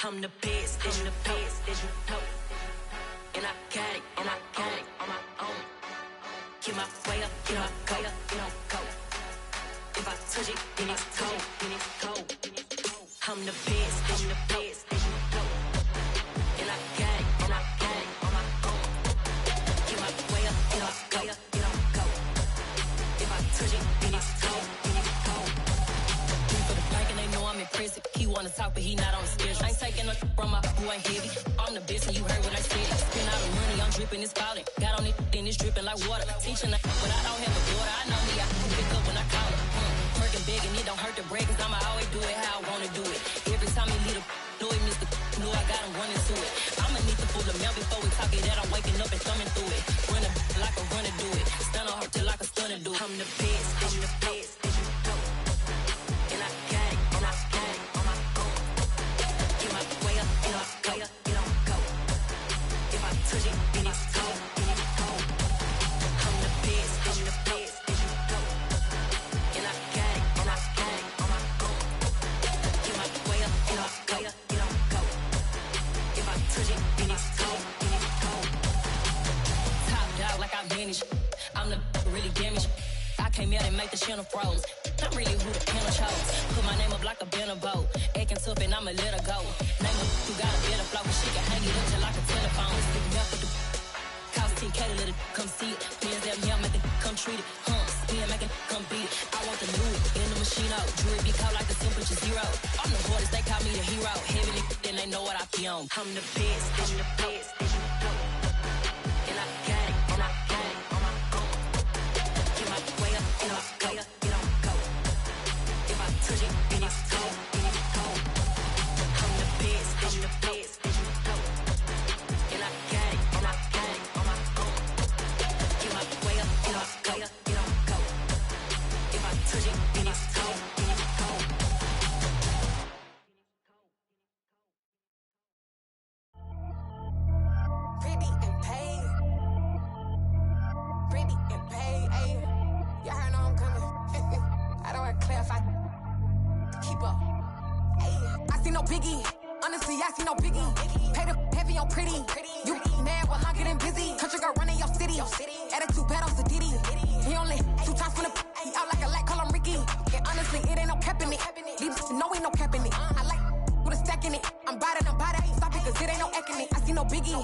I'm the best, I'm the best, as you know. And I got it, and I got it on my own. Get my way up, get my go, get on go. If I touch it, then it's cold, then it's cold. I'm the best, as you know. And I got it, and I got it on my own. Get my way up, get my go, get on go. If I touch it, then it's cold, then it's cold. For the bank and they know I'm in prison. He wanna talk, but he not on the schedule. I ain't taking no from my who ain't heavy. I'm the best and you heard what I said. Spend all the money, I'm dripping, it's falling. Got on it, then it's dripping like water. Teaching but I don't have a daughter. I know me, I can pick up when I call her. Working big and it don't hurt to break, cause I'ma always do it how I wanna do it. Every time he lead a know it, Mr. Know I got him running to it. I'ma need to pull the mail before we talk it that I'm waking up and thumbing through it. Run like a runner do it. Stun on her till like a stunner do it. I'm the best, I'm the best, as you know. And I got it, and I got it on my own. Get my way up, and I go, get on go. If I touch it, then it's cold, then it's cold. I'm the best, as you know. And I got it, and I got it on my own. Get my way up, and I go, get on go. If I touch it, then it's cold, then it's cold. Top dog like I vanished. I'm the really damaged. I came out and make the channel froze. I'm really who the panel chose. Put my name up like a banner boat. Acting tough and I'ma let her go. Name her who got a better flow. She can hang it up just like a telephone. It's big enough with the cost 10K to let it come see it. Pins that me, make it come treat it. Spin, make it come beat it. I want the new in the machine out. Jewelry be called like the temperature zero. I'm the hardest, they call me the hero. Heavy then they know what I be on. I'm the best, I'm the best, as you know. And I got it, and I got it on my own. Get my way up, and I go, get on go. If I touch it, then it's cold, then it's cold. I'm the best, as you know. And I got it, and I got it on my own. Get my way up, and I go, get on go. If I touch it, then it's cold, then it's cold. Pretty and paid. Pretty and paid, ayy. Y'all heard I'm coming. I don't want to clarify. Keep up. Ayy. I see no biggie. Honestly, I see no biggie. Pay the heavy on pretty. You mad while I'm getting busy. Country girl running your city. Attitude bad on Sadiddy. He only 2 times from the he out like a light, call him Ricky. And honestly, it ain't no cap in it. These no ain't no cap in it. I like with a stack in it. I'm bad. Stop it, cause it ain't no acting it. I see no biggie.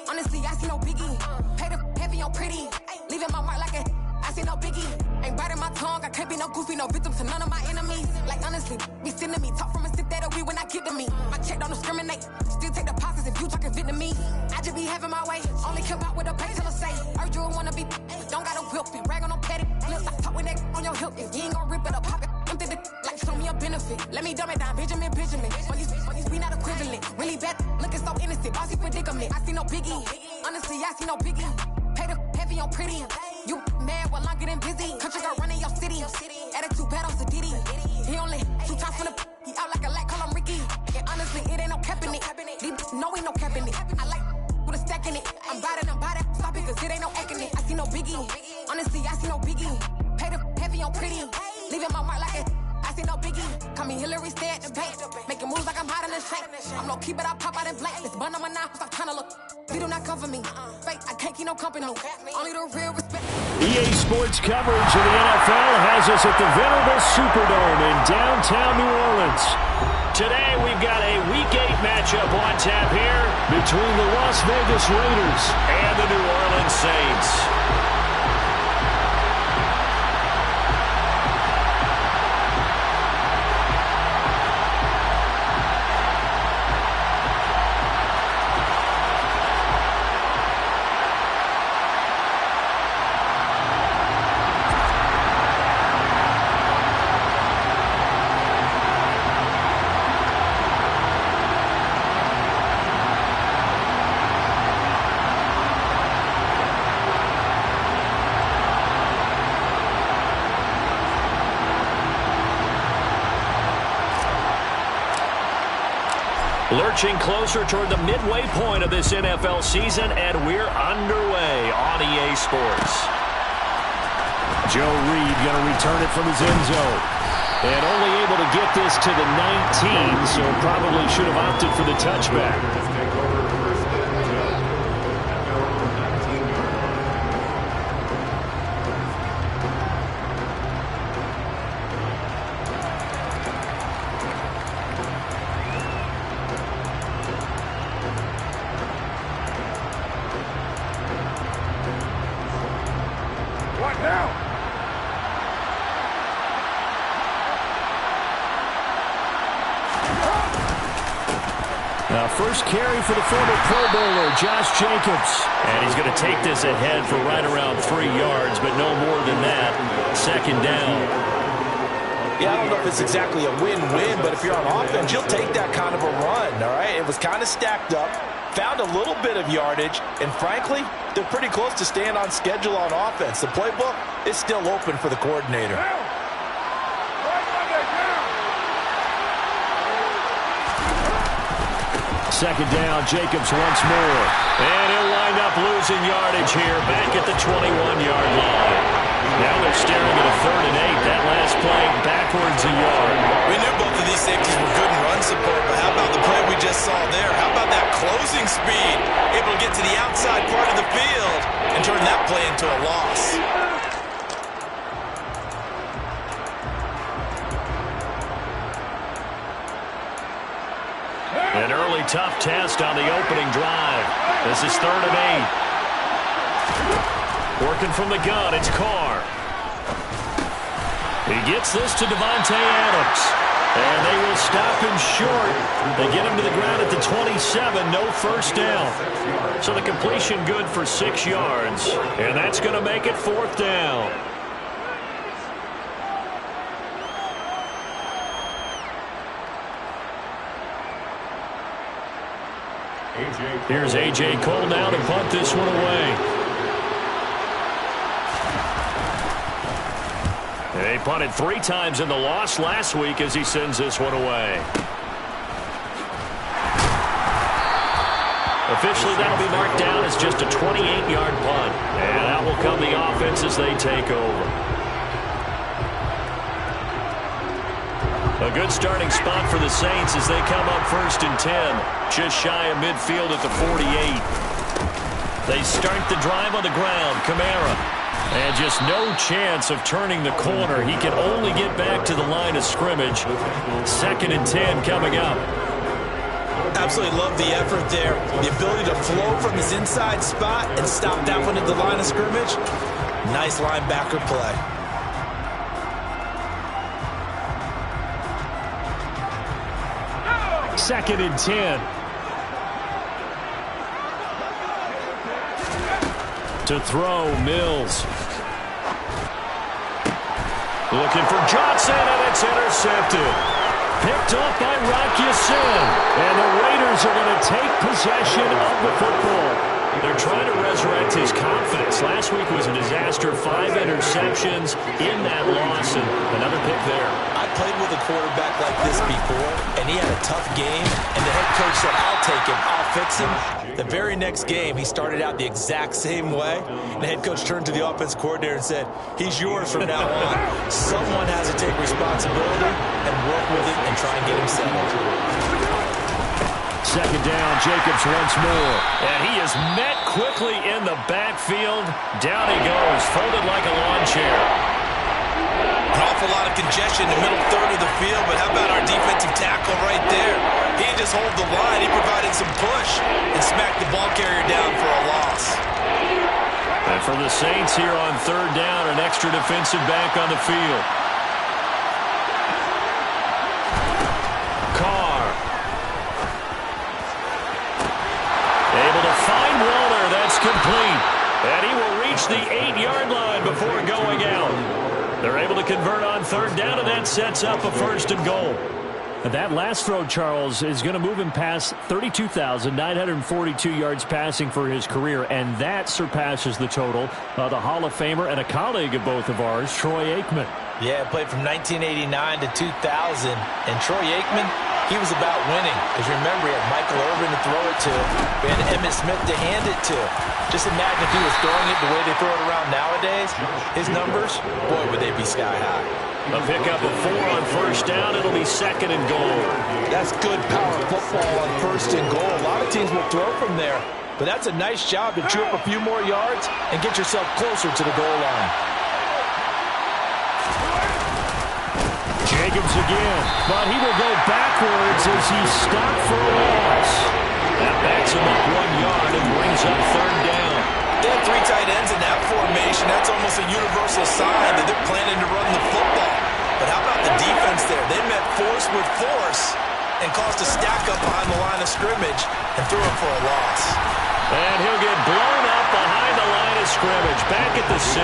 Honestly, I see no biggie. Pay the heavy on pretty. Leaving my mark like a I see no biggie. Ain't biting my tongue. I can't be no goofy, no victim to none of my enemies. Like honestly, be sending me talk from a stick that'll be when I get to me. My check don't discriminate. Still take deposits if you talking Vietnamese. I just be having my way. Only come out with a pay till I say. Urge you wanna be. Don't gotta whip it. Rag on no petty. Flips. I talk with that on your hip. If you ain't gon' rip it up, pop it. Empty the like show me a benefit. Let me dumb it down, Benjamin. When we not equivalent. Really bad, looking so innocent. Bossy predicament. I see no biggie. Honestly, I see no biggie. Pay the heavy on pretty. You mad while I'm getting busy. Country girl running your city. Attitude bad on Sadiddy. He only 2 times from the he out like a light, call him Ricky. And honestly, it ain't no cap in it. These no ain't no cap in it. I like with a stack in it. I'm bad. Stop it, cause it ain't no acting it. I see no biggie. Honestly, I see no biggie. Pay the heavy on pretty. Leaving my mark like it. I see no biggie. Call me Hillary, stay at the bank. Making moves like I'm hot in the shank. I'm low key, but I pop out in blank. This bun on my knife, stop trying to look. We do not cover me. Fake, I can't keep no company. Only the real respect. EA Sports coverage of the NFL has us at the venerable Superdome in downtown New Orleans. Today we've got a Week 8 matchup on tap here between the Las Vegas Raiders and the New Orleans Saints. Lurching closer toward the midway point of this NFL season, and we're underway on EA Sports. Joe Reed going to return it from his end zone. And only able to get this to the 19, so probably should have opted for the touchback. What now? Now, first carry for the former Pro Bowler, Josh Jacobs. And he's going to take this ahead for right around 3 yards, but no more than that. Second down. Yeah, I don't know if it's exactly a win-win, but if you're on offense, you'll take that kind of a run, all right? It was kind of stacked up, found a little bit of yardage, and frankly, they're pretty close to staying on schedule on offense. The playbook is still open for the coordinator. Second down, Jacobs once more. And he'll wind up losing yardage here back at the 21-yard line. Now they're staring at a 3rd and 8. That last play backwards a yard. We knew both of these safeties were good in run support, but how about the play we just saw there? How about that closing speed? Able to get to the outside part of the field and turn that play into a loss. An early tough test on the opening drive. This is 3rd and 8. Working from the gun, it's Carr. He gets this to Devontae Adams. And they will stop him short. They get him to the ground at the 27, no first down. So the completion good for 6 yards. And that's going to make it 4th down. Here's A.J. Cole now to punt this one away. They punted 3 times in the loss last week as he sends this one away. Officially, that'll be marked down as just a 28-yard punt. And out will come the offense as they take over. A good starting spot for the Saints as they come up 1st and 10. Just shy of midfield at the 48. They start the drive on the ground. Kamara. And just no chance of turning the corner. He can only get back to the line of scrimmage. 2nd and 10 coming up. Absolutely love the effort there. The ability to flow from his inside spot and stop that one at the line of scrimmage. Nice linebacker play. Second and 10. To throw, Mills. Looking for Johnson, and it's intercepted. Picked up by Rock Ya-Sin. And the Raiders are going to take possession of the football. They're trying to resurrect his confidence. Last week was a disaster. 5 interceptions in that loss, and another pick there. I played with a quarterback like this before, and he had a tough game, and the head coach said, I'll take him, I'll fix him. The very next game, he started out the exact same way, and the head coach turned to the offense coordinator and said, he's yours from now on. Someone has to take responsibility and work with it and try and get him settled. Second down, Jacobs once more. And he is met quickly in the backfield. Down he goes, folded like a lawn chair. An awful lot of congestion in the middle 3rd of the field, but how about our defensive tackle right there? He didn't just hold the line, he provided some push and smacked the ball carrier down for a loss. And for the Saints here on 3rd down, an extra defensive back on the field. Carr. Able to find Waller. That's complete. And he will reach the 8-yard line before going out. They're able to convert on 3rd down, and that sets up a 1st and goal. That last throw, Charles, is going to move him past 32,942 yards passing for his career, and that surpasses the total of the Hall of Famer and a colleague of both of ours, Troy Aikman. Yeah, played from 1989 to 2000, and Troy Aikman, he was about winning. Because remember, he had Michael Irvin to throw it to, we had Emmitt Smith to hand it to. Just imagine if he was throwing it the way they throw it around nowadays, his numbers, boy, would they be sky high. A pickup of 4 on first down. It'll be 2nd and goal. That's good power football on 1st and goal. A lot of teams will throw from there, but that's a nice job to chew up a few more yards and get yourself closer to the goal line. Jacobs again, but he will go backwards as he's stopped for a loss. That backs him up 1 yard and brings up 3rd down. They have 3 tight ends in that formation. That's almost a universal sign that they're planning to run the football. But how about the defense there? They met force with force and caused a stack up behind the line of scrimmage and threw him for a loss. And he'll get blown up behind the line of scrimmage. Back at the 6.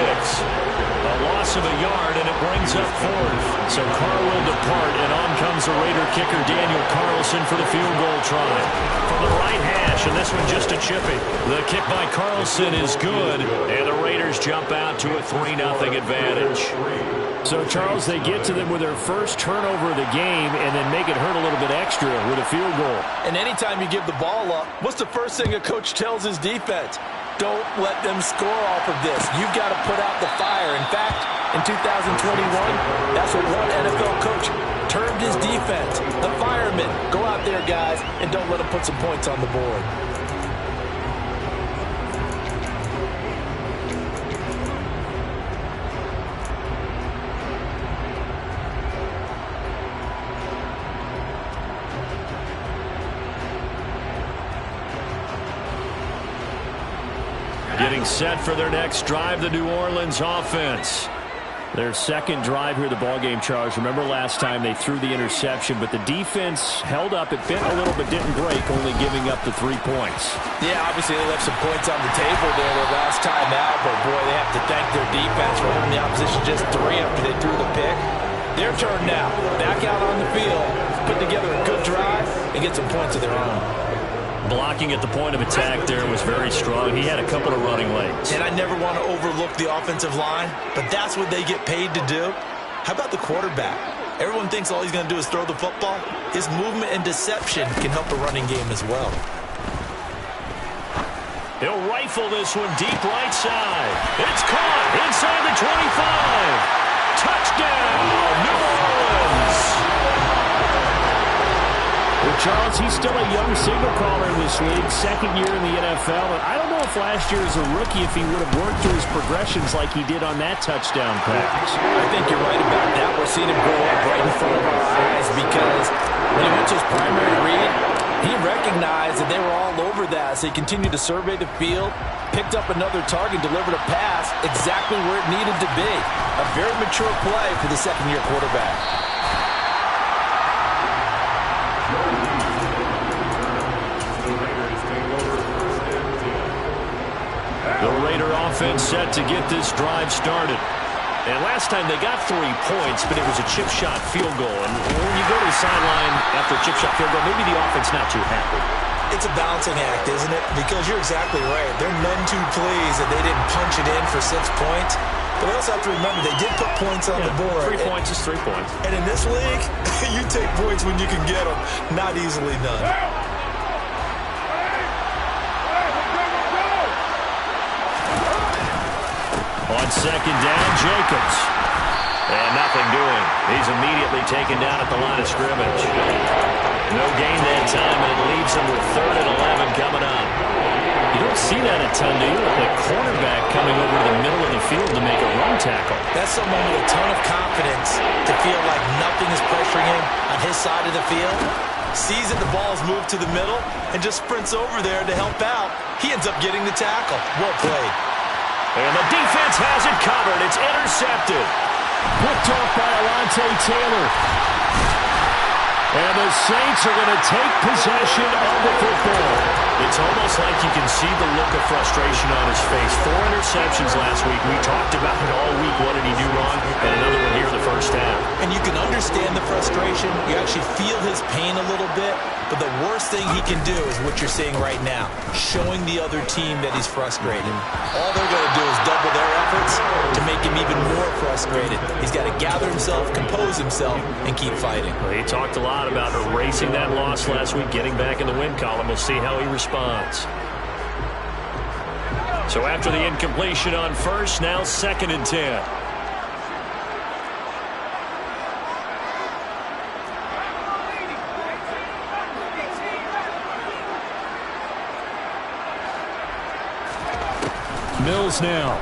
A loss of a yard, and it brings up 4th. So Carr will depart, and on comes the Raider kicker, Daniel Carlson, for the field goal try. From the right hash, and this one just a chippy. The kick by Carlson is good, and the Raiders jump out to a 3-0 advantage. So, Charles, they get to them with their first turnover of the game and then make it hurt a little bit extra with a field goal. And anytime you give the ball up, what's the first thing a coach tells his defense? Don't let them score off of this. You've got to put out the fire. In fact, in 2021, that's what one NFL coach termed his defense. The firemen. Go out there, guys, and don't let them put some points on the board. Getting set for their next drive, the New Orleans offense. Their second drive here, the ballgame, Charles. Remember last time they threw the interception, but the defense held up. It bent a little but didn't break, only giving up the 3 points. Yeah, obviously they left some points on the table there their last time out, but boy, they have to thank their defense for holding the opposition just 3 after they threw the pick. Their turn now. Back out on the field, put together a good drive, and get some points of their own. Blocking at the point of attack there was very strong. He had a couple of running lanes. And I never want to overlook the offensive line, but that's what they get paid to do. How about the quarterback? Everyone thinks all he's going to do is throw the football. His movement and deception can help the running game as well. He'll rifle this one deep right side. It's caught inside the 25. Touchdown, New Orleans. Well, Charles, he's still a young signal caller in this league, 2nd year in the NFL. And I don't know if last year as a rookie, if he would have worked through his progressions like he did on that touchdown pass. I think you're right about that. We're seeing him grow up right in front of our eyes because when he went to his primary read, he recognized that they were all over that. So he continued to survey the field, picked up another target, delivered a pass exactly where it needed to be. A very mature play for the 2nd-year quarterback. The Raider offense set to get this drive started. And last time they got 3 points, but it was a chip shot field goal. And when you go to the sideline after a chip shot field goal, maybe the offense not too happy. It's a balancing act, isn't it? Because you're exactly right. They're none too pleased that they didn't punch it in for 6 points. But we also have to remember they did put points on the board. 3 points is 3 points. And in this league, you take points when you can get them. Not easily done. On 2nd down, Jacobs. And nothing doing. He's immediately taken down at the line of scrimmage. No gain that time, and it leaves him with 3rd and 11 coming up. You don't see that a ton, do you? With the cornerback coming over to the middle of the field to make a run tackle. That's someone with a ton of confidence to feel like nothing is pressuring him on his side of the field. Sees that the ball is moved to the middle and just sprints over there to help out. He ends up getting the tackle. Well played. And the defense has it covered. It's intercepted. Picked off by Alontae Taylor. And the Saints are going to take possession of the football. It's almost like you can see the look of frustration on his face. 4 interceptions last week. We talked about it all week. What did he do wrong? And another one here in the first half. And you can understand the frustration. You actually feel his pain a little bit. But the worst thing he can do is what you're seeing right now, showing the other team that he's frustrated. All they're going to do is double their efforts to make him even more frustrated. He's got to gather himself, compose himself, and keep fighting. Well, he talked a lot about erasing that loss last week, getting back in the win column. We'll see how he responds. So after the incompletion on first, now 2nd and 10. Mills now.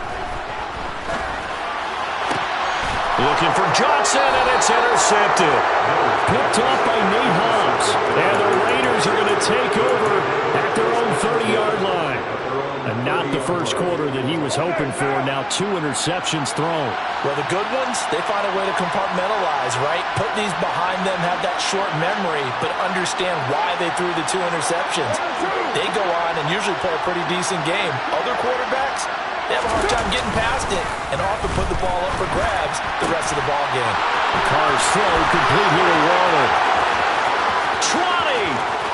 Looking for Johnson, and it's intercepted. Picked off by Nate Hobbs. And the Raiders are going to take over at their own 30-yard line. And not the first quarter that he was hoping for. Now 2 interceptions thrown. Well, the good ones, they find a way to compartmentalize, right? Put these behind them, have that short memory, but understand why they threw the 2 interceptions. They go on and usually play a pretty decent game. Other quarterbacks, they have a hard time getting past it and often put the ball up for grabs the rest of the ball game. Carr's throw complete here to Waller. 20,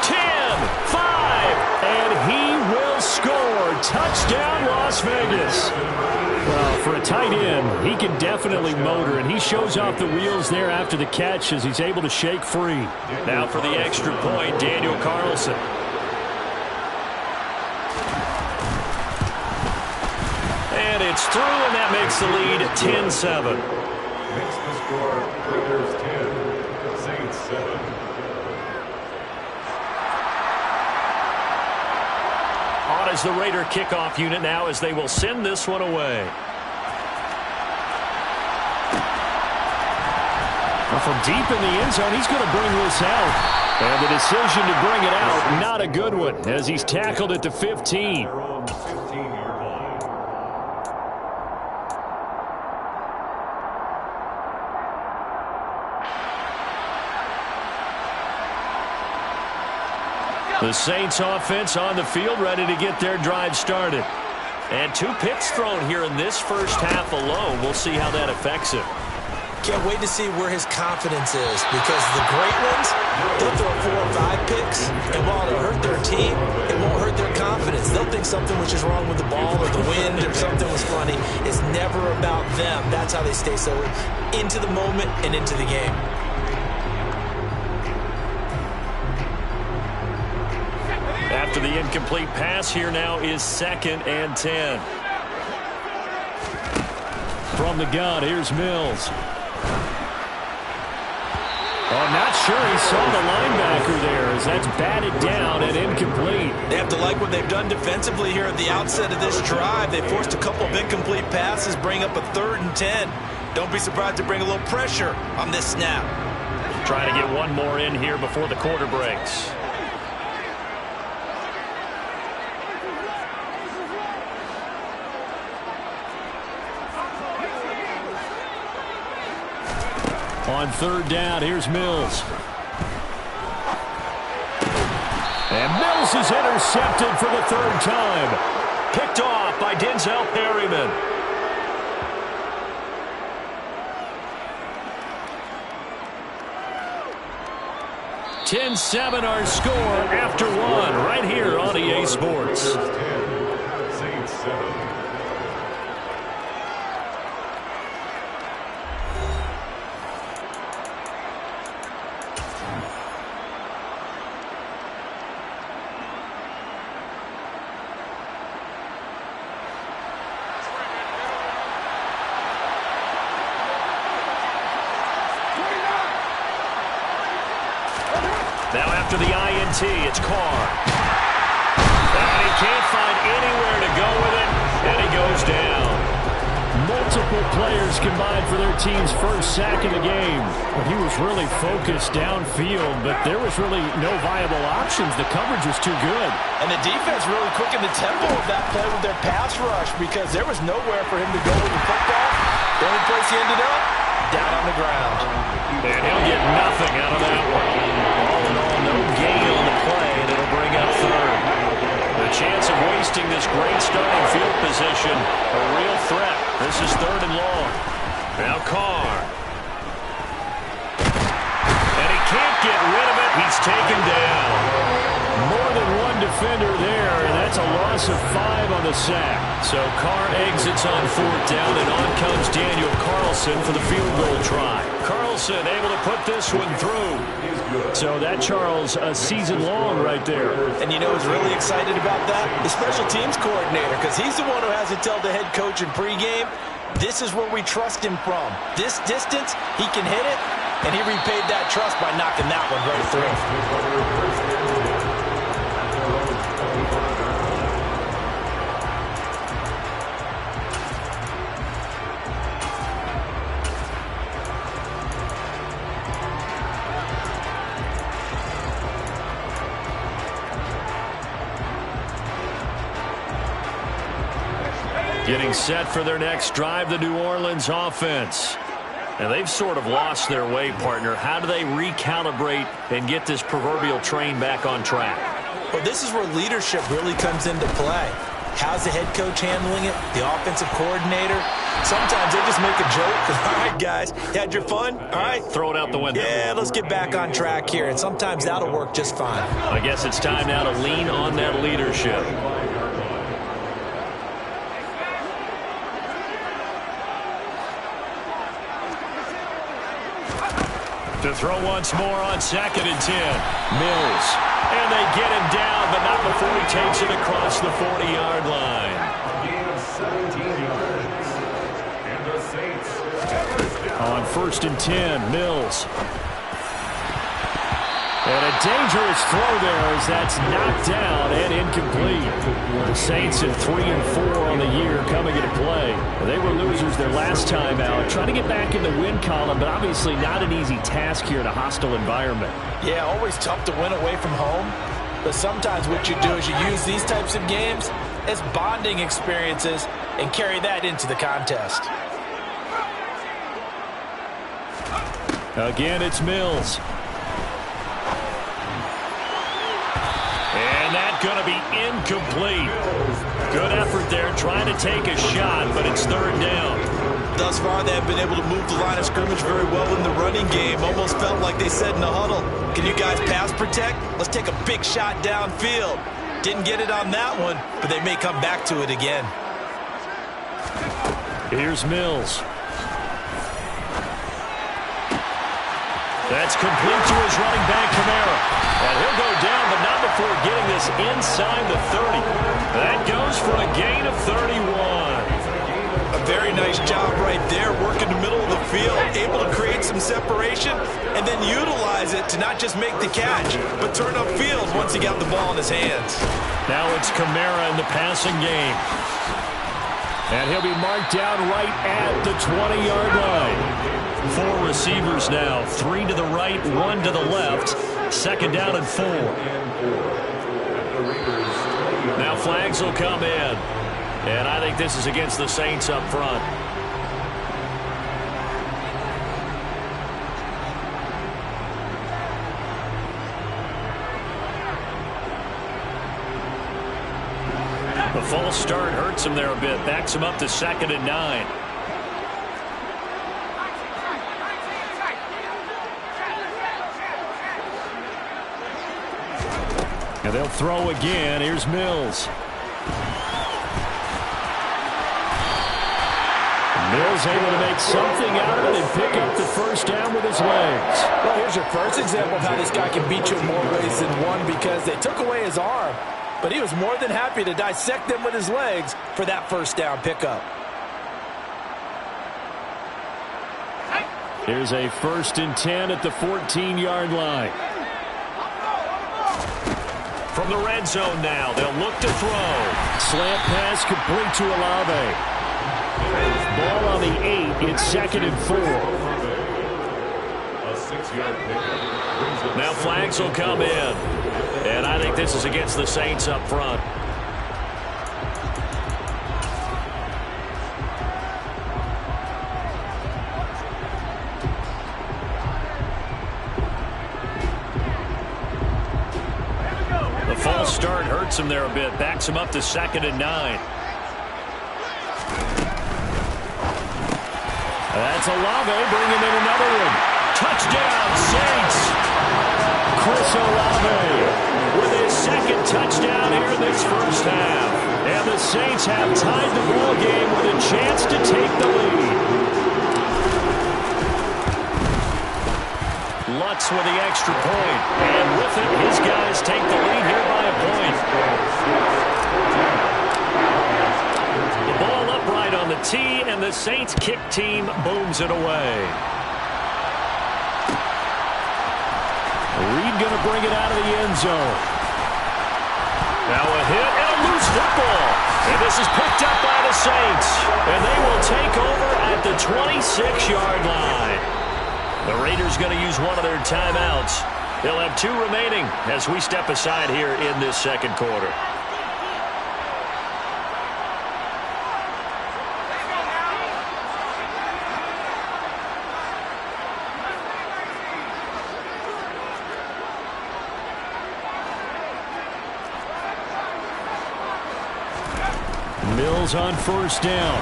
10, 5, and he will score. Touchdown, Las Vegas. Well, for a tight end, he can definitely motor, and he shows off the wheels there after the catch as he's able to shake free. Now for the extra point, Daniel Carlson. And it's through, and that makes the lead 10-7. Makes the score Raiders 10, Saints 7. On is the Raider kickoff unit now as they will send this one away. Well, from deep in the end zone, he's going to bring this out. And the decision to bring it out, not a good one, as he's tackled at the 15. The Saints offense on the field, ready to get their drive started. And 2 picks thrown here in this first half alone. We'll see how that affects him. Can't wait to see where his confidence is, because the great ones, they'll throw 4 or 5 picks, and while it'll hurt their team, it won't hurt their confidence. They'll think something was just wrong with the ball or the wind or something was funny. It's never about them. That's how they stay so into the moment and into the game. After the incomplete pass, here now is 2nd and 10. From the gun, here's Mills. Oh, not sure he saw the linebacker there as that's batted down and incomplete. They have to like what they've done defensively here at the outset of this drive. They forced a couple of incomplete passes, bring up a 3rd and 10. Don't be surprised to bring a little pressure on this snap. Trying to get one more in here before the quarter breaks. On 3rd down, here's Mills. And Mills is intercepted for the 3rd time. Picked off by Denzel Perryman. (10-7) our score after 1 right here on EA Sports. Raiders 10, Saints 7. Now after the INT, it's Carr. And he can't find anywhere to go with it, and he goes down. Multiple players combined for their team's first sack of the game. He was really focused downfield, but there was really no viable options. The coverage was too good. And the defense really quickened the tempo of that play with their pass rush, because there was nowhere for him to go with the football. The only place he ended up, down on the ground. And he'll get nothing out of that one. All in all, no gain on the play, and it'll bring up 3rd. The chance of wasting this great starting field position, a real threat. This is 3rd and long. Now Carr. And he can't get rid of it. He's taken down. More than one defender there, and that's a loss of 5 on the sack. So Carr exits on 4th down, and on comes Daniel Carlson for the field goal try. Carlson able to put this one through. So that, Charles, a season long right there. And you know who's really excited about that? The special teams coordinator, because he's the one who has to tell the head coach in pregame, this is where we trust him from. This distance, he can hit it, and he repaid that trust by knocking that one right through. Getting set for their next drive, the New Orleans offense. And they've sort of lost their way, partner. How do they recalibrate and get this proverbial train back on track? Well, this is where leadership really comes into play. How's the head coach handling it? The offensive coordinator? Sometimes they just make a joke. All right, guys, you had your fun? All right. Throw it out the window. Yeah, let's get back on track here. And sometimes that'll work just fine. I guess it's time now to lean on that leadership. To throw once more on 2nd and 10. Mills. And they get him down, but not before he takes it across the 40-yard line. Gain of 17 yards. And the Saints. On 1st and 10, Mills. And a dangerous throw there as that's knocked down and incomplete. The Saints at 3 and 4 on the year coming into play. They were losers their last time out. Trying to get back in the win column, but obviously not an easy task here in a hostile environment. Yeah, always tough to win away from home. But sometimes what you do is you use these types of games as bonding experiences and carry that into the contest. Again, it's Mills. And that's going to be incomplete. Good effort there trying to take a shot, but it's 3rd down. Thus far, they have been able to move the line of scrimmage very well in the running game. Almost felt like they said in the huddle, can you guys pass protect? Let's take a big shot downfield. Didn't get it on that one, but they may come back to it again. Here's Mills. That's complete to his running back, Kamara. And he'll go down, but not before getting this inside the 30. That goes for a gain of 31. A very nice job right there, working the middle of the field, able to create some separation, and then utilize it to not just make the catch, but turn upfield once he got the ball in his hands. Now it's Kamara in the passing game. And he'll be marked down right at the 20-yard line. 4 receivers now, 3 to the right, 1 to the left. 2nd down and 4. Now flags will come in. And I think this is against the Saints up front. The false start hurts him there a bit. Backs him up to 2nd and 9. And they'll throw again. Here's Mills. Mills able to make something out of it and pick up the 1st down with his legs. Well, here's your first example of how this guy can beat you in more ways than one, because they took away his arm, but he was more than happy to dissect them with his legs for that 1st down pickup. Here's a 1st and 10 at the 14-yard line. From the red zone now, they'll look to throw. Slant pass complete to Olave. Ball on the 8. It's 2nd and 4. A 6-yard pickup. Now flags will come in. And I think this is against the Saints up front. The false start hurts him there a bit. Backs him up to 2nd and 9. That's Olave bringing in another one. Touchdown, Saints. Chris Olave with his 2nd touchdown here in this 1st half. And the Saints have tied the ball game with a chance to take the lead. Lutz with the extra point. And with it, his guys take the lead here by a point. The ball upright on the tee, and the Saints kick team booms it away. Reed going to bring it out of the end zone. Now a hit and a loose football. And this is picked up by the Saints. And they will take over at the 26-yard line. The Raiders going to use one of their timeouts. They'll have 2 remaining as we step aside here in this 2nd quarter. Mills on first down.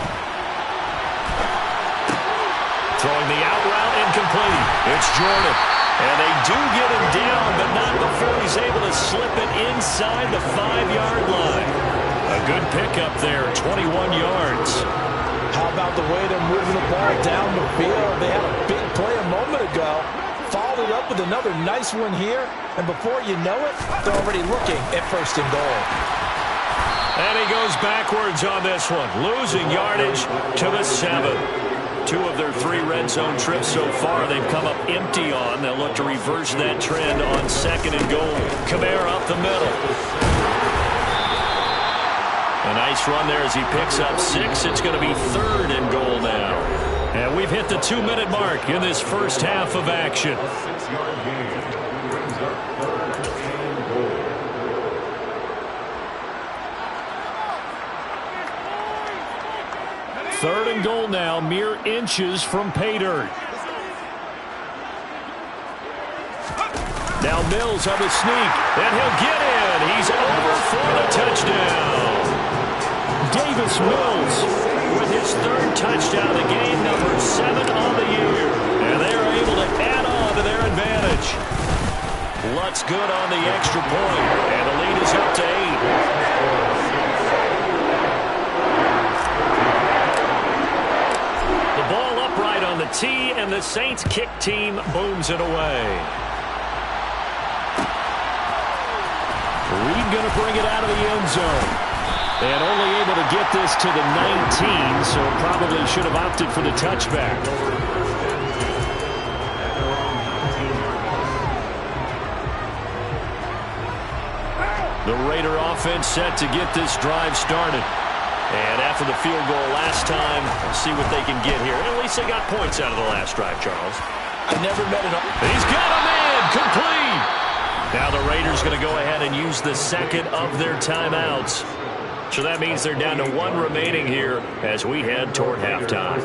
Throwing the out route, incomplete. It's Jordan. And they do get him down, but not before he's able to slip it inside the 5-yard line. A good pickup there, 21 yards. How about the way they're moving the ball down the field? They had a big play a moment ago. Followed it up with another nice one here. And before you know it, they're already looking at first and goal. And he goes backwards on this one, losing yardage to the 7. 2 of their 3 red zone trips so far they've come up empty on. They'll look to reverse that trend on second and goal. Kamara up the middle. A nice run there as he picks up 6. It's going to be third and goal now. And we've hit the 2-minute mark in this first half of action. 6-yard gain brings up third and goal. Third and goal now, mere inches from pay dirt. Now Mills on the sneak, and he'll get in. He's over for the touchdown. Davis Mills with his 3rd touchdown of the game, number 7 on the year. And they are able to add on to their advantage. Lutz good on the extra point, and the lead is up to 8. Ball upright on the tee, and the Saints kick team booms it away. Reed going to bring it out of the end zone. And only able to get this to the 19, so probably should have opted for the touchback. The Raider offense set to get this drive started. And after the field goal last time, we'll see what they can get here. And at least they got points out of the last drive, Charles. I never met it. He's got a man, complete. Now the Raiders going to go ahead and use the second of their timeouts. So that means they're down to 1 remaining here as we head toward halftime.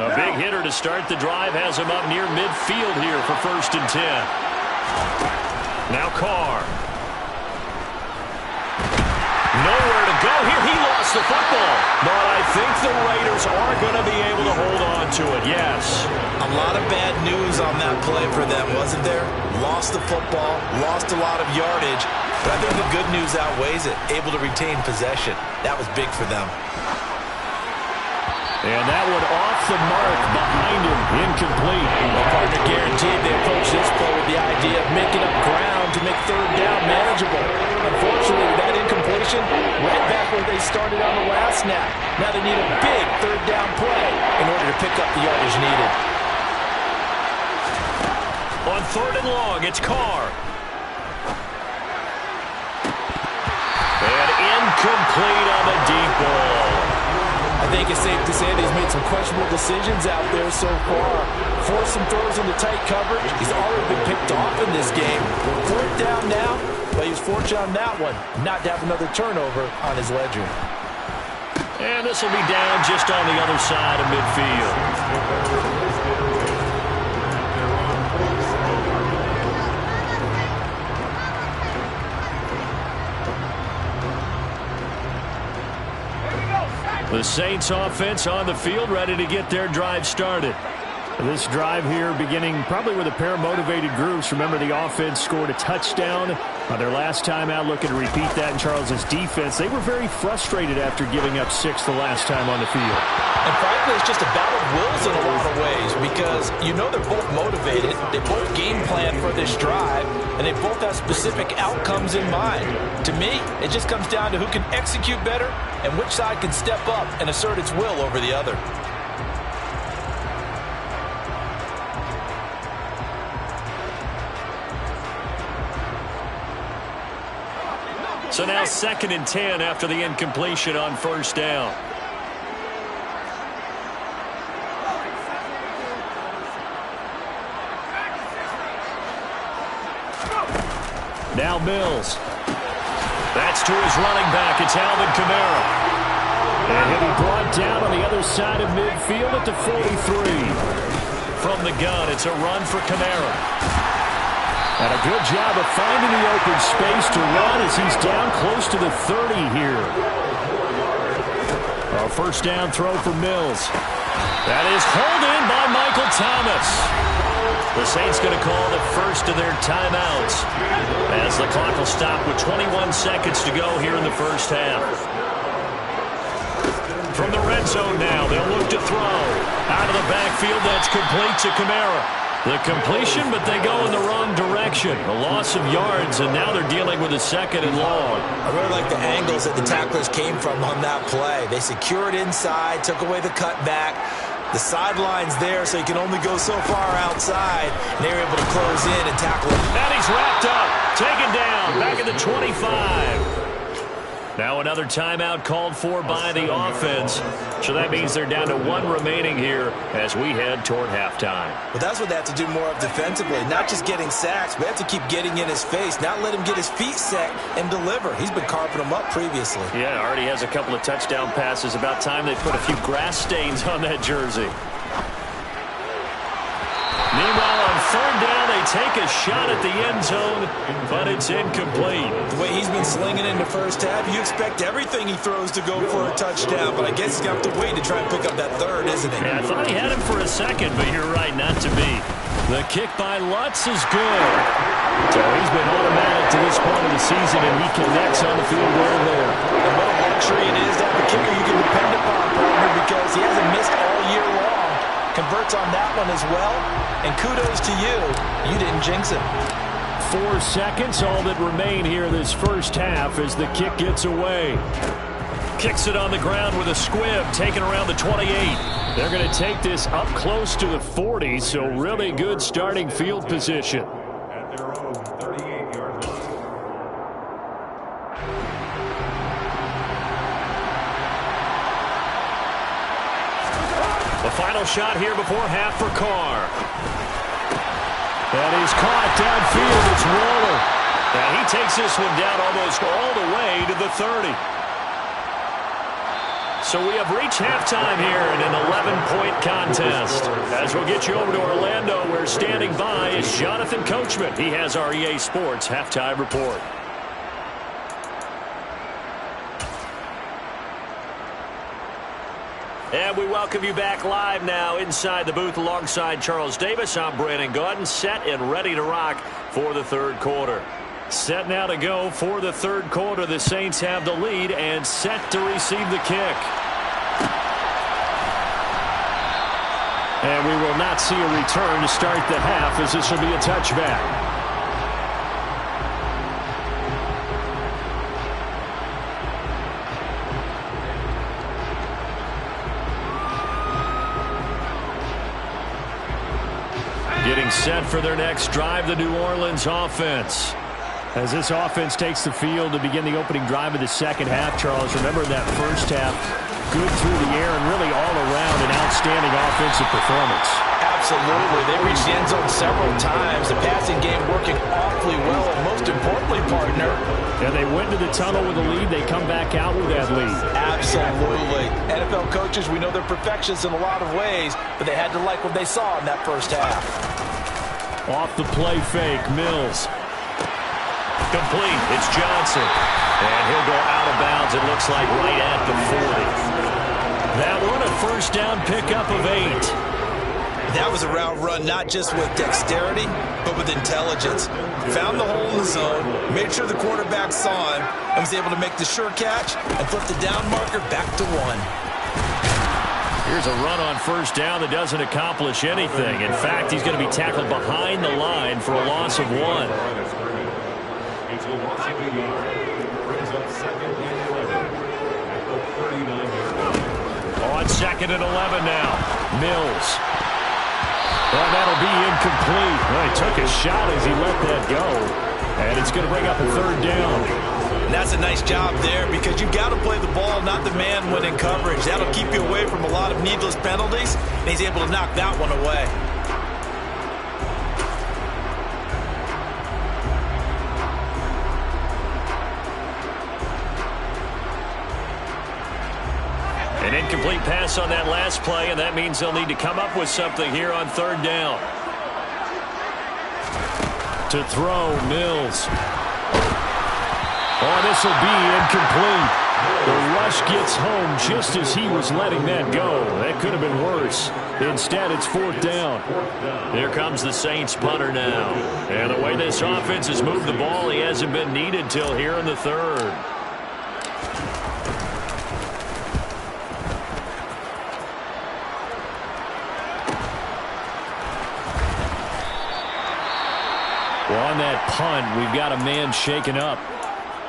A big hitter to start the drive has him up near midfield here for 1st and 10. Now Carr. Nowhere to go here. He lost the football. But I think the Raiders are going to be able to hold on to it, yes. A lot of bad news on that play for them, wasn't there? Lost the football, lost a lot of yardage. But I think the good news outweighs it. Able to retain possession. That was big for them. And that one off the mark behind him. Incomplete. The partner guaranteed they approach this play with the idea of making up ground to make 3rd down manageable. Unfortunately, that incompletion right back where they started on the last snap. Now they need a big 3rd down play in order to pick up the yardage needed. On 3rd and long, it's Carr. And incomplete on the deep ball. I think it's safe to say that he's made some questionable decisions out there so far. Forced some throws into tight coverage. He's already been picked off in this game. 4th down now, but he was fortunate on that one not to have another turnover on his ledger. And this will be down just on the other side of midfield. The Saints offense on the field ready to get their drive started. This drive here beginning probably with a pair of motivated groups. Remember, the offense scored a touchdown on their last time out, looking to repeat that in Charles's defense. They were very frustrated after giving up 6 the last time on the field. And frankly, it's just a battle of wills in a lot of ways because you know they're both motivated. They both game plan for this drive, and they both have specific outcomes in mind. To me, it just comes down to who can execute better and which side can step up and assert its will over the other. So now 2nd and 10 after the incompletion on 1st down. Now Mills. That's to his running back. It's Alvin Kamara. And he'll be brought down on the other side of midfield at the 43. From the gun, it's a run for Kamara. And a good job of finding the open space to run as he's down close to the 30 here. A first down throw for Mills. That is hauled in by Michael Thomas. The Saints going to call the first of their timeouts as the clock will stop with 21 seconds to go here in the first half. From the red zone now, they'll look to throw. Out of the backfield, that's complete to Kamara. The completion, but they go in the wrong direction. A loss of yards, and now they're dealing with a second and long. I really like the angles that the tacklers came from on that play. They secured inside, took away the cutback. The sideline's there, so he can only go so far outside. And they were able to close in and tackle him. And he's wrapped up, taken down, back at the 25. Now another timeout called for by the offense. So that means they're down to one remaining here as we head toward halftime. But that's what they have to do more of defensively. Not just getting sacks, but they have to keep getting in his face, not let him get his feet set and deliver. He's been carving them up previously. Yeah, already has a couple of touchdown passes. About time they put a few grass stains on that jersey. Meanwhile, on third down, they take a shot at the end zone, but it's incomplete. The way he's been slinging in the first half, you expect everything he throws to go for a touchdown, but I guess he's going to have to wait to try and pick up that third, isn't he? Yeah, I thought he had him for a second, but you're right, not to be. The kick by Lutz is good. So he's been automatic to this point of the season, and he connects on the field goal there. And what a luxury it is to have a kicker you can depend upon, partner, because he hasn't missed all year long. Converts on that one as well, and kudos to you. You didn't jinx him. 4 seconds, all that remain here this first half as the kick gets away. Kicks it on the ground with a squib, taken around the 28. They're going to take this up close to the 40, so really good starting field position. At their own 38-yard line. The final shot here before half for Carr. That is caught downfield. It's Waller. And he takes this one down almost all the way to the 30. So we have reached halftime here in an 11-point contest. As we'll get you over to Orlando, where standing by is Jonathan Coachman. He has our EA Sports halftime report. And we welcome you back live now inside the booth alongside Charles Davis. I'm Brandon Gaudin, set and ready to rock for the third quarter. Set now to go for the third quarter. The Saints have the lead and set to receive the kick. And we will not see a return to start the half, as this will be a touchback. Getting set for their next drive, the New Orleans offense. As this offense takes the field to begin the opening drive of the second half, Charles, remember that first half, good through the air and really all around an outstanding offensive performance. Absolutely. They reached the end zone several times. The passing game working awfully well, and most importantly, partner. Yeah, they went to the tunnel with a lead. They come back out with that lead. Absolutely. NFL coaches, we know they're perfectionists in a lot of ways, but they had to like what they saw in that first half. Off the play fake, Mills. Complete, it's Johnson. And he'll go out of bounds, it looks like right at the 40. That one a first down pickup of 8. That was a route run not just with dexterity, but with intelligence. Found the hole in the zone, made sure the quarterback saw him, and was able to make the sure catch and flip the down marker back to 1. Here's a run on first down that doesn't accomplish anything. In fact, he's going to be tackled behind the line for a loss of 1. It's a loss of 8 yards. Brings up second and 11 at the 39-yard line. On second and 11 now. Mills. Well, that'll be incomplete. Well, he took a shot as he let that go. And it's going to bring up a third down. And that's a nice job there, because you've got to play the ball, not the man when in coverage. That'll keep you away from a lot of needless penalties, and he's able to knock that one away. An incomplete pass on that last play, and that means they'll need to come up with something here on third down. To throw, Mills. Oh, this will be incomplete. The rush gets home just as he was letting that go. That could have been worse. Instead, it's 4th down. Here comes the Saints punter now. And the way this offense has moved the ball, he hasn't been needed till here in the 3rd. Well, on that punt, we've got a man shaken up.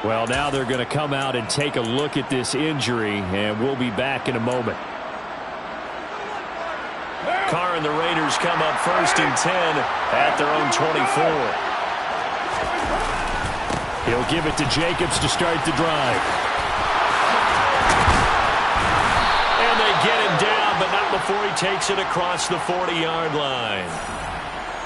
Well, now they're going to come out and take a look at this injury, and we'll be back in a moment. Carr and the Raiders come up 1st and 10 at their own 24. He'll give it to Jacobs to start the drive. And they get him down, but not before he takes it across the 40-yard line.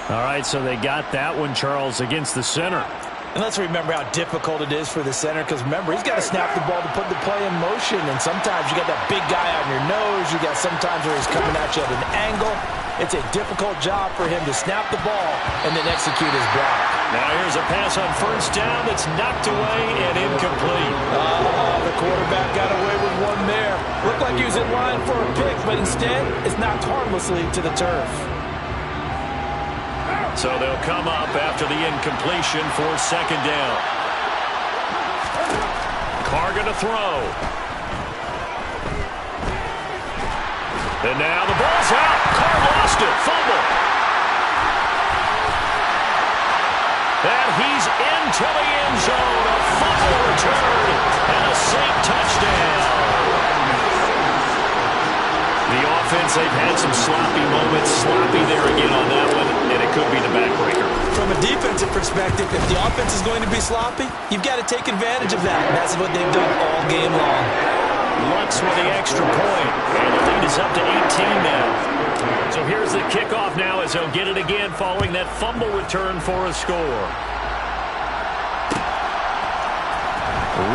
All right, so they got that one, Charles, against the center. And let's remember how difficult it is for the center, because remember, he's got to snap the ball to put the play in motion, and sometimes you got that big guy on your nose. You got sometimes where he's coming at you at an angle. It's a difficult job for him to snap the ball and then execute his block. Now here's a pass on 1st down that's knocked away and incomplete. The quarterback got away with one there. Looked like he was in line for a pick, but instead it's knocked harmlessly to the turf. So they'll come up after the incompletion for 2nd down. Carr going to throw. And now the ball's out. Carr lost it. Fumble. And he's into the end zone. A fumble return and a Saint touchdown. The offense, they've had some sloppy moments. Sloppy there again on that one, and it could be the backbreaker. From a defensive perspective, if the offense is going to be sloppy, you've got to take advantage of that. And that's what they've done all game long. Lux with the extra point, and the lead is up to 18 now. So here's the kickoff now as they'll get it again following that fumble return for a score.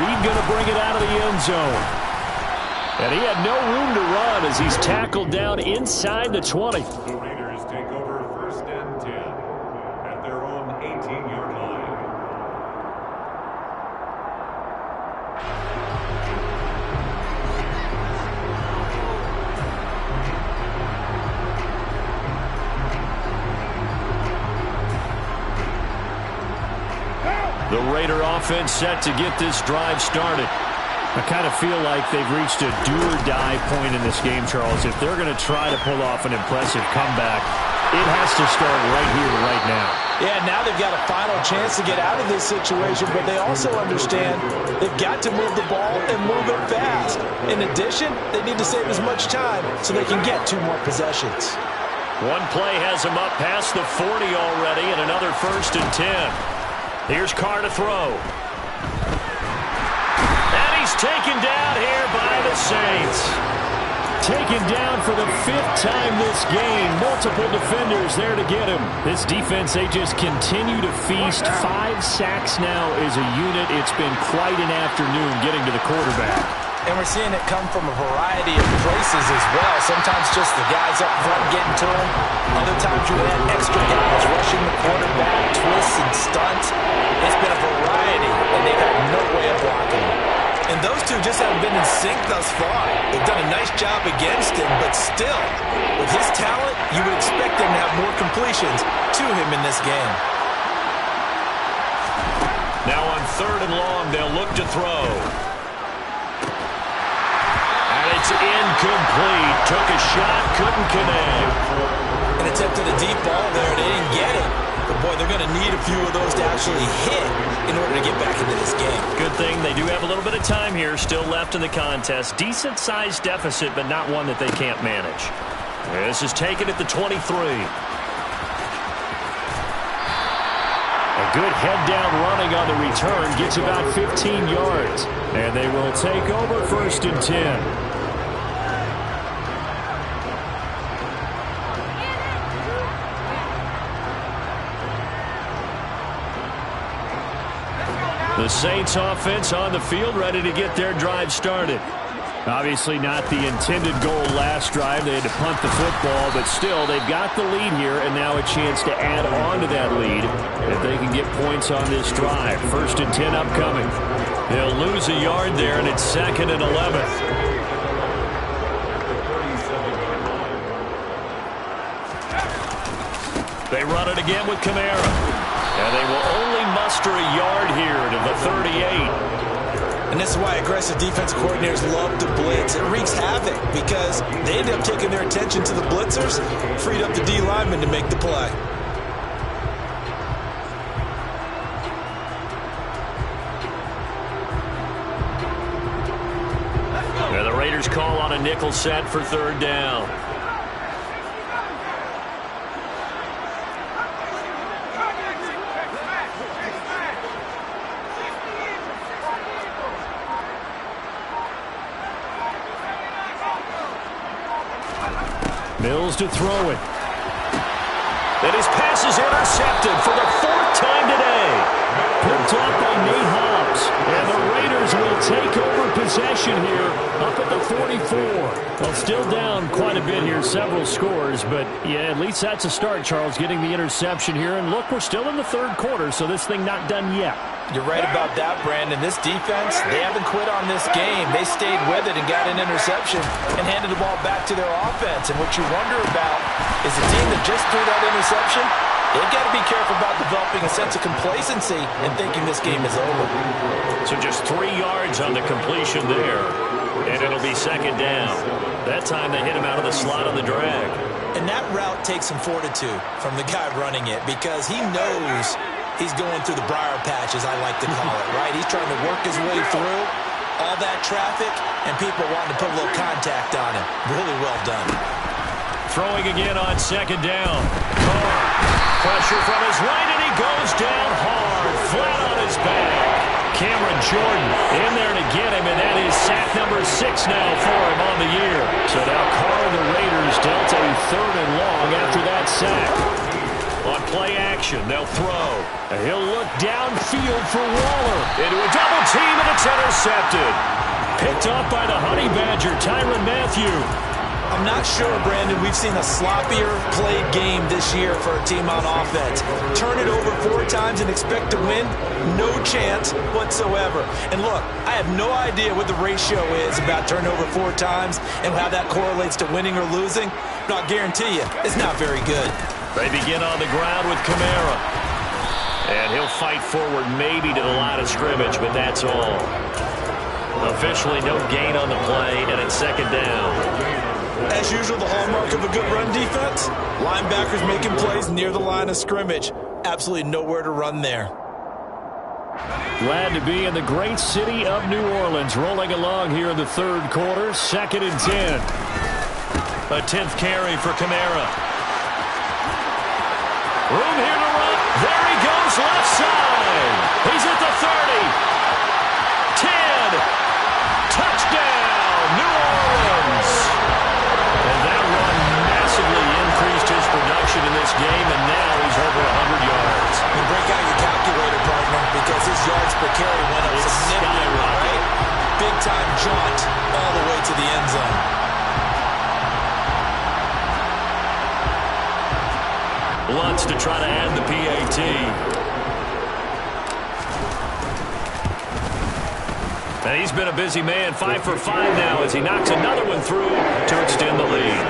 Reed going to bring it out of the end zone. And he had no room to run as he's tackled down inside the 20. The Raiders take over 1st and 10 at their own 18-yard line. The Raider offense set to get this drive started. I kind of feel like they've reached a do-or-die point in this game, Charles. If they're going to try to pull off an impressive comeback, it has to start right here, right now. Yeah, now they've got a final chance to get out of this situation, but they also understand they've got to move the ball and move it fast. In addition, they need to save as much time so they can get 2 more possessions. One play has them up past the 40 already, and another 1st and 10. Here's Carr to throw. He's taken down here by the Saints. Taken down for the 5th time this game. Multiple defenders there to get him. This defense, they just continue to feast. 5 sacks now as a unit. It's been quite an afternoon getting to the quarterback. And we're seeing it come from a variety of places as well. Sometimes just the guys up front getting to him. Other times you had extra guys rushing the quarterback, twists and stunts. It's been a variety, and they've had no way of blocking him. And those two just haven't been in sync thus far. They've done a nice job against him, but still, with his talent, you would expect them to have more completions to him in this game. Now on 3rd and long, they'll look to throw. And it's incomplete. Took a shot, couldn't connect. An attempt at a deep ball there, they didn't get it. But, boy, they're going to need a few of those to actually hit in order to get back into this game. Good thing they do have a little bit of time here still left in the contest. Decent-sized deficit, but not one that they can't manage. This is taken at the 23. A good head-down running on the return gets about 15 yards. And they will take over 1st and 10. The Saints offense on the field ready to get their drive started. Obviously not the intended goal last drive. They had to punt the football, but still, they've got the lead here, and now a chance to add on to that lead if they can get points on this drive. 1st and 10 upcoming. They'll lose a yard there, and it's 2nd and 11. They run it again with Kamara. And they will only muster a yard here to the 38. And this is why aggressive defense coordinators love to blitz. It wreaks havoc because they end up taking their attention to the blitzers, freed up the D lineman to make the play. And the Raiders call on a nickel set for 3rd down. Mills to throw it. And his pass is intercepted for the 4th time today. Picked off by Nate Hobbs. And the Raiders will take over possession here up at the 44. Well, still down quite a bit here, several scores. But, yeah, at least that's a start, Charles, getting the interception here. And, look, we're still in the 3rd quarter, so this thing not done yet. You're right about that, Brandon. This defense, they haven't quit on this game. They stayed with it and got an interception and handed the ball back to their offense. And what you wonder about is a team that just threw that interception, they've got to be careful about developing a sense of complacency and thinking this game is over. So just 3 yards on the completion there, and it'll be 2nd down. That time they hit him out of the slot on the drag. And that route takes some fortitude from the guy running it because he knows he's going through the briar patch, as I like to call it, right? He's trying to work his way through all that traffic, and people wanting to put a little contact on him. Really well done. Throwing again on 2nd down. Carr, pressure from his right, and he goes down hard, flat on his back. Cameron Jordan in there to get him, and that is sack number 6 now for him on the year. So now Carr and the Raiders dealt a 3rd and long after that sack. On play action, they'll throw. He'll look downfield for Waller. Into a double team, and it's intercepted. Picked off by the Honey Badger, Tyrann Mathieu. I'm not sure, Brandon, we've seen a sloppier played game this year for a team on offense. Turn it over 4 times and expect to win? No chance whatsoever. And look, I have no idea what the ratio is about turnover 4 times and how that correlates to winning or losing. But I'll guarantee you, it's not very good. They begin on the ground with Kamara. And he'll fight forward maybe to the line of scrimmage, but that's all. Officially no gain on the play, and it's 2nd down. As usual, the hallmark of a good run defense, linebackers making plays near the line of scrimmage. Absolutely nowhere to run there. Glad to be in the great city of New Orleans, rolling along here in the 3rd quarter, 2nd and 10. A 10th carry for Kamara. Room here to run. There he goes, left side. He's at the 30. 10. Touchdown, New Orleans. And that run massively increased his production in this game, and now he's over 100 yards. You break out your calculator, partner, because his yards per carry went up significantly, right? Big-time jaunt all the way to the end zone. Lutz to try to add the PAT. And he's been a busy man, 5 for 5 now as he knocks another one through to extend the lead.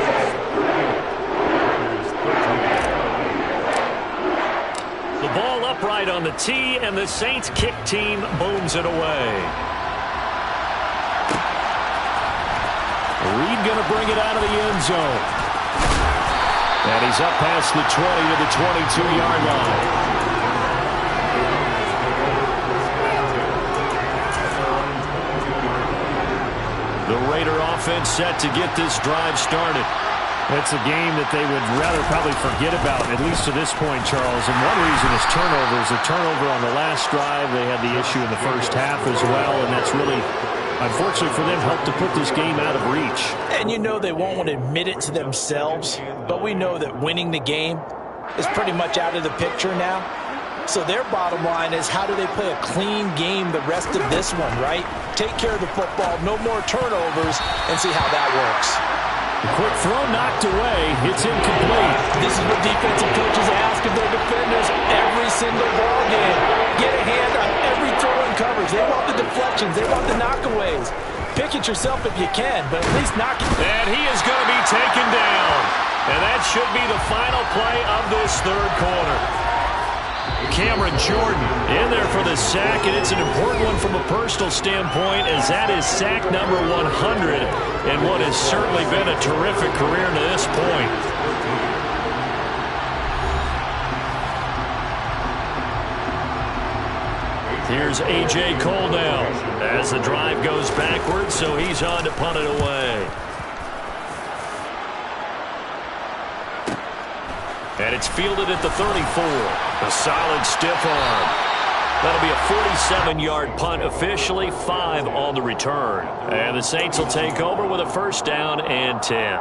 The ball upright on the tee, and the Saints kick team booms it away. Reed going to bring it out of the end zone. And he's up past the 20 to the 22-yard line. The Raider offense set to get this drive started. It's a game that they would rather probably forget about, at least to this point, Charles. And one reason is turnovers. A turnover on the last drive. They had the issue in the first half as well, and that's really, unfortunately for them, helped to put this game out of reach. And you know they won't want to admit it to themselves, but we know that winning the game is pretty much out of the picture now. So their bottom line is, how do they play a clean game the rest of this one, right? Take care of the football, no more turnovers, and see how that works. The quick throw knocked away. It's incomplete. This is what defensive coaches ask of their defenders every single ball game. Get a hand on every throw in coverage. They want the deflections. They want the knockaways. Pick it yourself if you can, but at least knock it. And he is going to be taken down. And that should be the final play of this third quarter. Cameron Jordan in there for the sack, and it's an important one from a personal standpoint, as that is sack number 100 in what has certainly been a terrific career to this point. Here's A.J. Cole now as the drive goes backwards, so he's on to punt it away. And it's fielded at the 34. A solid stiff arm. That'll be a 47-yard punt officially, 5 on the return. And the Saints will take over with a first down and 10.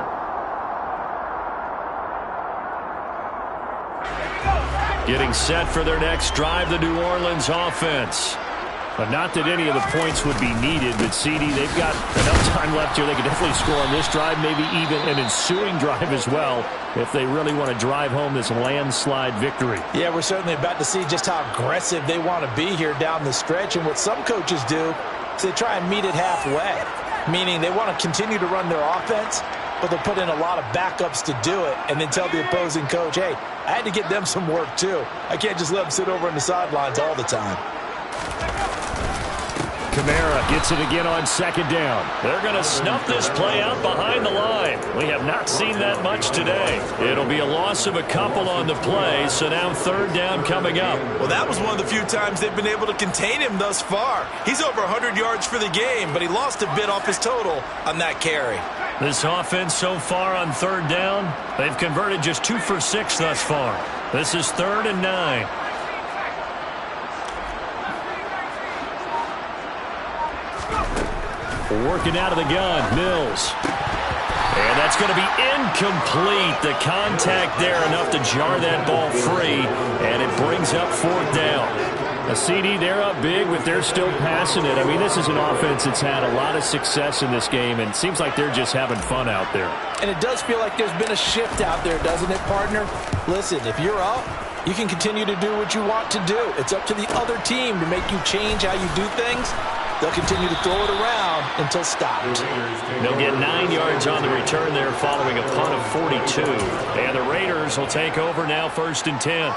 Getting set for their next drive, the New Orleans offense. But not that any of the points would be needed, but CD, they've got enough time left here. They can definitely score on this drive, maybe even an ensuing drive as well, if they really want to drive home this landslide victory. Yeah, we're certainly about to see just how aggressive they want to be here down the stretch. And what some coaches do is they try and meet it halfway, meaning they want to continue to run their offense, but they'll put in a lot of backups to do it and then tell the opposing coach, hey, I had to get them some work too. I can't just let them sit over on the sidelines all the time. Kamara gets it again on second down. They're going to snuff this play out behind the line. We have not seen that much today. It'll be a loss of a couple on the play, so now third down coming up. Well, that was one of the few times they've been able to contain him thus far. He's over 100 yards for the game, but he lost a bit off his total on that carry. This offense so far on third down, they've converted just 2 for 6 thus far. This is 3rd and 9. Working out of the gun, Mills. And that's going to be incomplete. The contact there enough to jar that ball free, and it brings up 4th down. A CD, they're up big, but they're still passing it. I mean, this is an offense that's had a lot of success in this game, and it seems like they're just having fun out there. And it does feel like there's been a shift out there, doesn't it, partner? Listen, if you're up, you can continue to do what you want to do. It's up to the other team to make you change how you do things. They'll continue to throw it around until stopped. They'll get 9 yards on the return there following a punt of 42. And the Raiders will take over now, 1st and 10.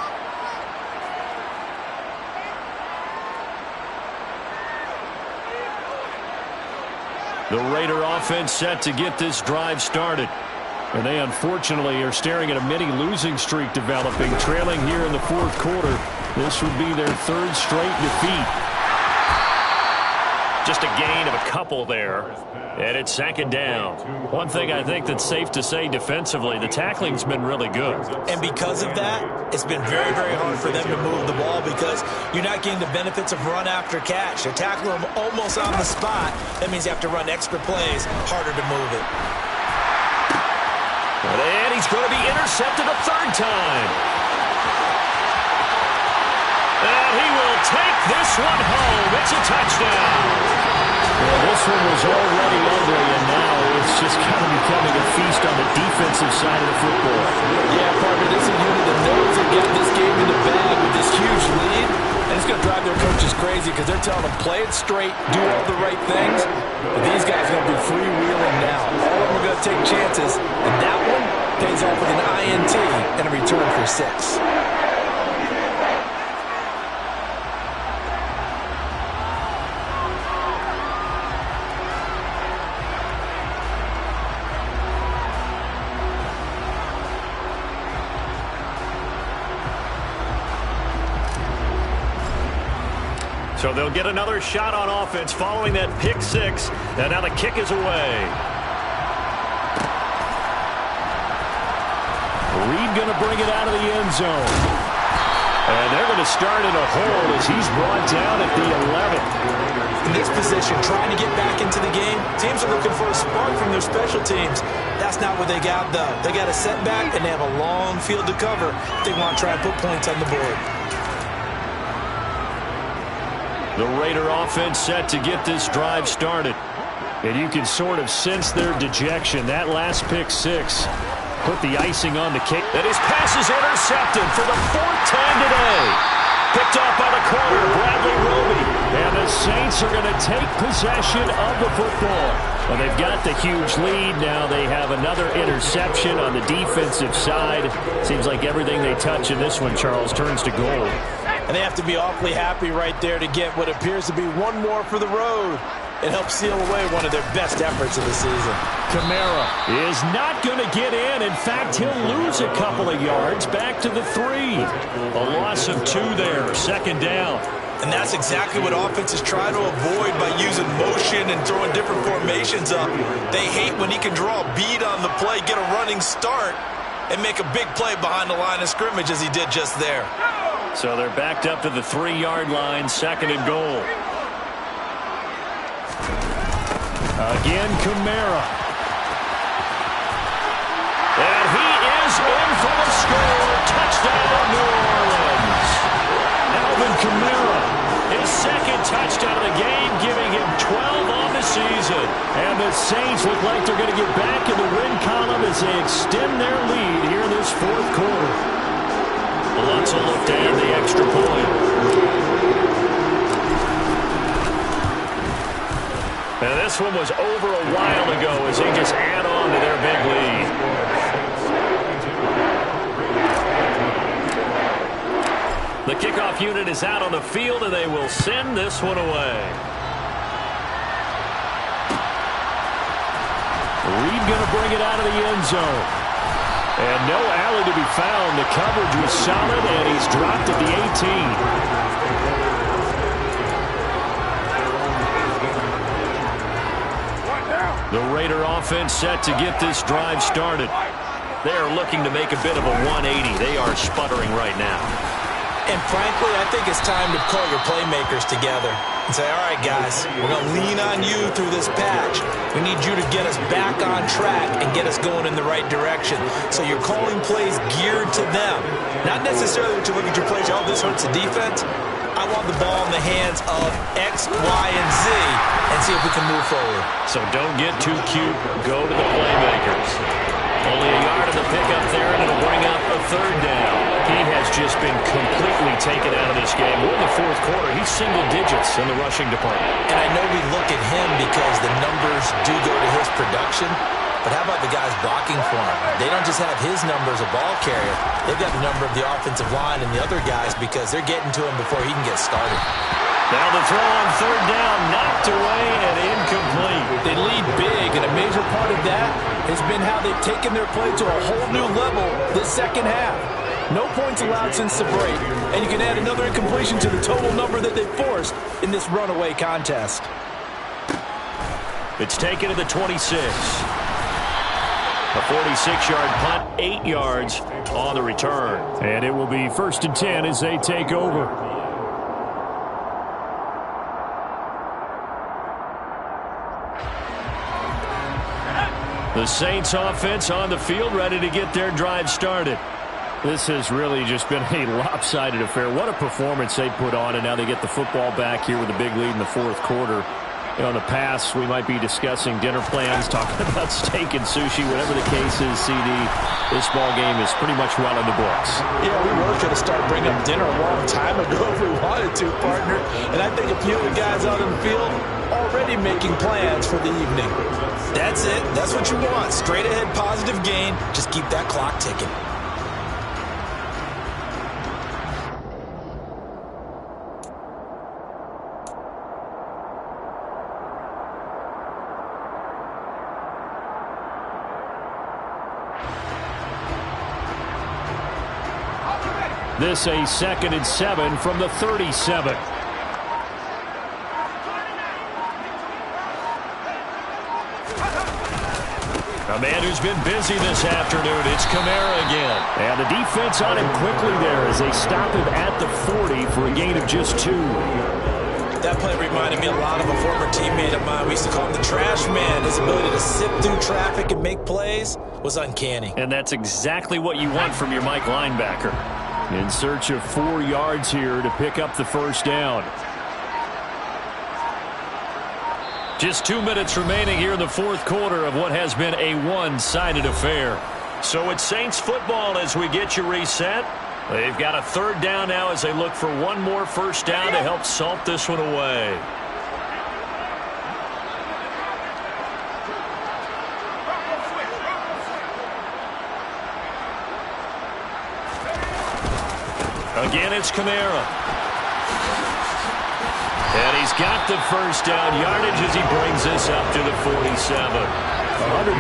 The Raider offense set to get this drive started. And they unfortunately are staring at a mini-losing streak developing, trailing here in the 4th quarter. This would be their 3rd straight defeat. Just a gain of a couple there, and it's 2nd down. One thing I think that's safe to say defensively, the tackling's been really good. And because of that, it's been very, very hard for them to move the ball because you're not getting the benefits of run after catch. They're tackling them almost on the spot. That means you have to run extra plays, harder to move it. And he's going to be intercepted a 3rd time. And he will take this one home. It's a touchdown. Well, this one was already ugly, and now it's just kind of becoming a feast on the defensive side of the football. Yeah, partner, this is a unit that knows they've got this game in the bag with this huge lead, and it's going to drive their coaches crazy because they're telling them, play it straight, do all the right things, but these guys are going to be freewheeling now. All of them are going to take chances, and that one pays off with an INT and a return for 6. So they'll get another shot on offense following that pick 6. And now the kick is away. Reed going to bring it out of the end zone. And they're going to start in a hole as he's brought down at the 11th. In this position, trying to get back into the game, teams are looking for a spark from their special teams. That's not what they got, though. They got a setback, and they have a long field to cover if they want to try and put points on the board. The Raider offense set to get this drive started. And you can sort of sense their dejection. That last pick six put the icing on the cake. And his pass is intercepted for the fourth time today. Picked off by the corner, Bradley Roby. And the Saints are going to take possession of the football. Well, they've got the huge lead. Now they have another interception on the defensive side. Seems like everything they touch in this one, Charles, turns to gold. And they have to be awfully happy right there to get what appears to be one more for the road. It helps seal away one of their best efforts of the season. Kamara is not going to get in. In fact, he'll lose a couple of yards back to the 3. A loss of 2 there, second down. And that's exactly what offenses try to avoid by using motion and throwing different formations up. They hate when he can draw a bead on the play, get a running start, and make a big play behind the line of scrimmage as he did just there. So they're backed up to the 3-yard line, second and goal. Again, Kamara. And he is in for the score. Touchdown, New Orleans. Alvin Kamara, his second touchdown of the game, giving him 12 on the season. And the Saints look like they're going to get back in the win column as they extend their lead here in this fourth quarter. Alonso looked to add the extra point. And this one was over a while ago as they just add on to their big lead. The kickoff unit is out on the field, and they will send this one away. Reed going to bring it out of the end zone. And no alley to be found. The coverage was solid, and he's dropped at the 18. The Raider offense set to get this drive started. They are looking to make a bit of a 180. They are sputtering right now. And frankly, I think it's time to call your playmakers together and say, all right, guys, we're going to lean on you through this patch. We need you to get us back on track and get us going in the right direction. So you're calling plays geared to them. Not necessarily that you look at your plays, oh, this hurts the defense. I want the ball in the hands of X, Y, and Z and see if we can move forward. So don't get too cute. Go to the playmakers. Only a yard of the pickup there, and it'll bring up a third down. He has just been completely taken out of this game. We're in the fourth quarter. He's single digits in the rushing department. And I know we look at him because the numbers do go to his production. But how about the guys blocking for him? They don't just have his number as a ball carrier. They've got the number of the offensive line and the other guys because they're getting to him before he can get started. Now the throw on third down, knocked away and incomplete. They lead big, and a major part of that has been how they've taken their play to a whole new level this second half. No points allowed since the break, and you can add another incompletion to the total number that they forced in this runaway contest. It's taken to the 26. A 46-yard punt, 8 yards on the return. And it will be 1st and 10 as they take over. The Saints offense on the field, ready to get their drive started. This has really just been a lopsided affair. What a performance they put on, and now they get the football back here with a big lead in the fourth quarter. You know, in the past, we might be discussing dinner plans, talking about steak and sushi, whatever the case is, CD. This ball game is pretty much well in the books. Yeah, we were going to start bringing up dinner a long time ago if we wanted to, partner. And I think a few of the guys out on the field already making plans for the evening. That's it. That's what you want. Straight ahead positive gain. Just keep that clock ticking. This a 2nd and 7 from the 37. A man who's been busy this afternoon, it's Kamara again. And the defense on him quickly there as they stop him at the 40 for a gain of just 2. That play reminded me a lot of a former teammate of mine. We used to call him the trash man. His ability to sift through traffic and make plays was uncanny. And that's exactly what you want from your Mike linebacker. In search of 4 yards here to pick up the first down. Just 2 minutes remaining here in the fourth quarter of what has been a one-sided affair. So it's Saints football as we get you reset. They've got a third down now as they look for one more first down to help salt this one away. Again, it's Kamara. And he's got the first down yardage as he brings this up to the 47.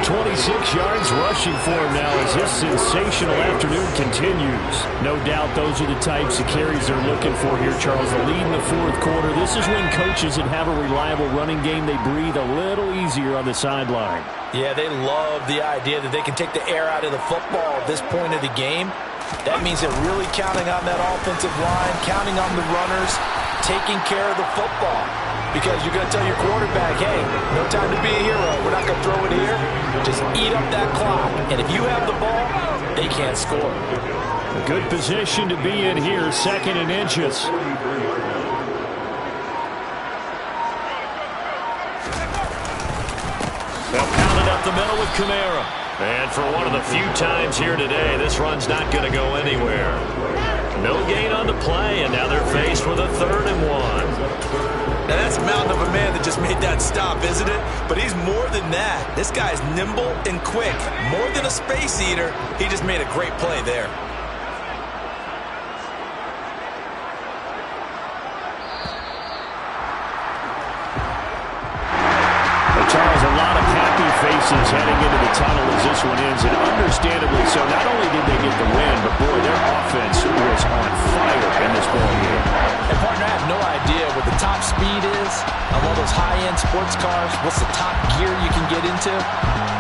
126 yards rushing for him now as this sensational afternoon continues. No doubt those are the types of carries they're looking for here, Charles. The lead in the fourth quarter. This is when coaches that have a reliable running game, they breathe a little easier on the sideline. Yeah, they love the idea that they can take the air out of the football at this point of the game. That means they're really counting on that offensive line, counting on the runners, taking care of the football. Because you're going to tell your quarterback, hey, no time to be a hero. We're not going to throw it here. Just eat up that clock. And if you have the ball, they can't score. A good position to be in here, 2nd and inches. They'll pound it up the middle with Kamara. And for one of the few times here today, this run's not going to go anywhere. No gain on the play, and now they're faced with a 3rd and 1. Now that's a mountain of a man that just made that stop, isn't it? But he's more than that. This guy's nimble and quick. More than a space eater, he just made a great play there. Charles, a lot of happy faces heading into the tunnel as this one ends, and understandably so. Not only did they get the win, but boy, their offense was on fire in this ball game. And partner, I have no idea what the top speed is on one of those high-end sports cars. What's the top gear you can get into?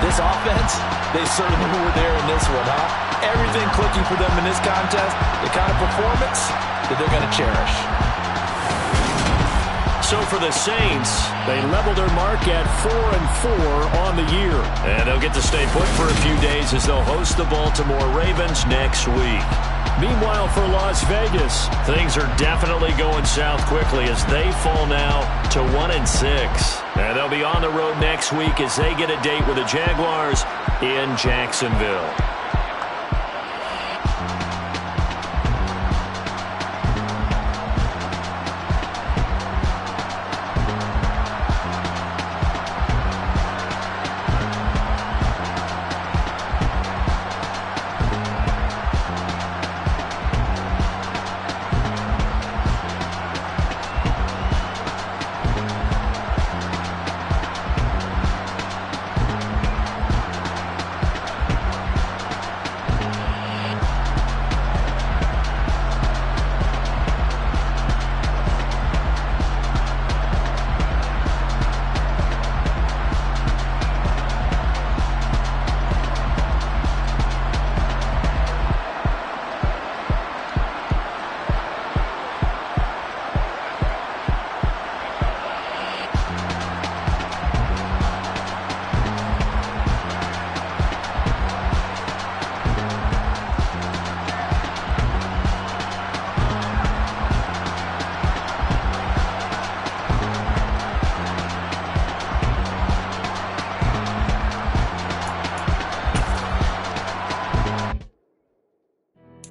This offense, they certainly were there in this one, huh? Everything clicking for them in this contest, the kind of performance that they're going to cherish. So for the Saints, they level their mark at 4-4 on the year. And they'll get to stay put for a few days as they'll host the Baltimore Ravens next week. Meanwhile, for Las Vegas, things are definitely going south quickly as they fall now to 1-6. And they'll be on the road next week as they get a date with the Jaguars in Jacksonville.